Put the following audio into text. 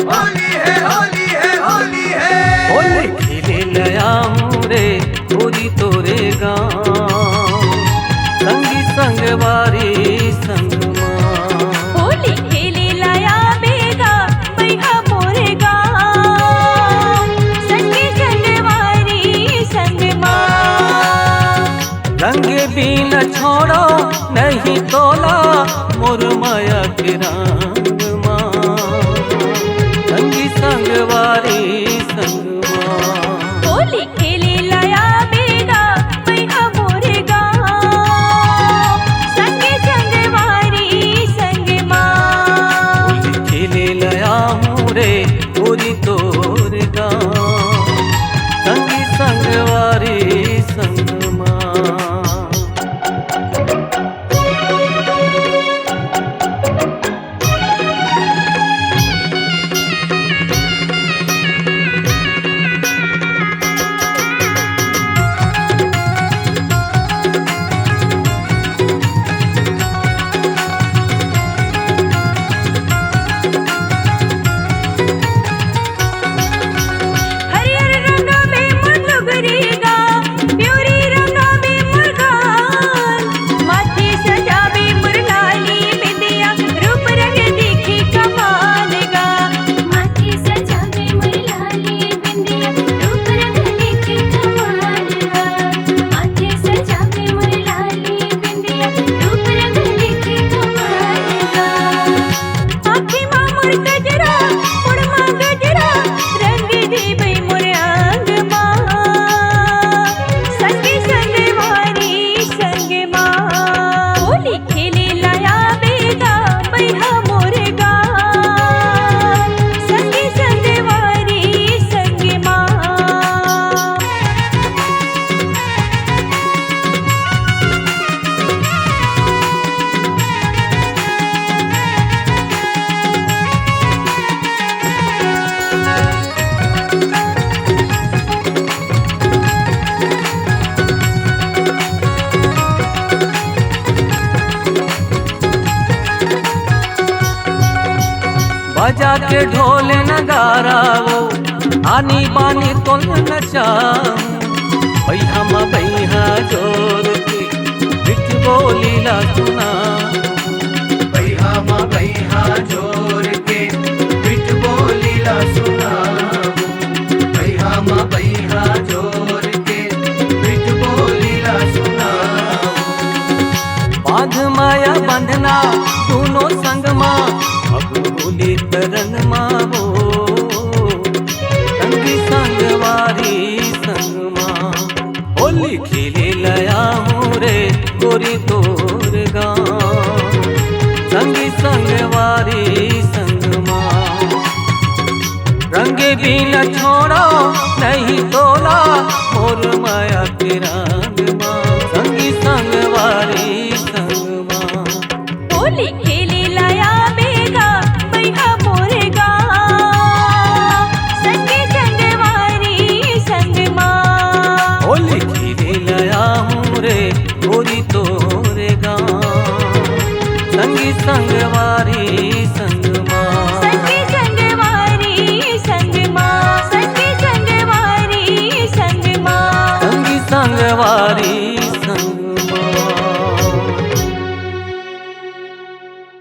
होली है होली है होली है। होली खेले नया रे गोरी तोरे गाँव संगी संगवारी संगमा। होली खेले लाया बेगा बैहा मोरे गाँव संगी संगवारी संगमा। रंगे बीन छोड़ो नहीं तोला मोर माया के रंग माँ संगी संगवारी संगमा। होली खेले लाया बेगा बैहा मोरे गाँव संगी संगवारी संगमा। होली खेले लया रे गोरी तोर गाँव संगी संगवारी संगमा। हरियर रंगा में मुरलुगरीगा प्यूरी रंगा में मुरगान माथे सजावे मुरलाली बिंदिया रूप रंग दिखे कमाल गा। माथे सजावे मुरलाली बिंदिया रूप रंग दिखे कमाल गा। माथे सजावे मुरलाली बिंदिया रूप रंग दिखे कमाल गा। आँखी माँ मोर गजरा उड़मा गजरा रंग दीबे मोर आंग माँ संगी संगवारी संगमा। होली खेले लाया बेगा बैहा मोर गाँव संगी संगवारी संगमा। बजा के ढोल नगारा वो आनी बानी तोल नचाऊं बैहा माँ बैहा जोर के बिच बोली ला सुना। बैहा माँ बैहा जोर के बिट बोली ला सुनाऊं। बैहा माँ बैहा जोर के बिट बोली ला सुनाऊं। बांध माया बंधना दोनों संग माँ अब होली तरन माँ वो संगी संगवारी संगमा। होली खेले लया रे गोरी तोर गाँव संगी संगवारी संगमा। रंगे बीन छोड़ो नहीं तोला मोर माया के रंग माँ संगी संगवारी संगमा। होली खेले लाया बेगा बैहा मोरे गाँव संगी संगवारी संगमा। होली खेले लया रे गोरी तोरे गाँव संगी संगवारी संगमा। संगी संगवारी संगमा संगी संगवारी संगमा। संगी संगवारी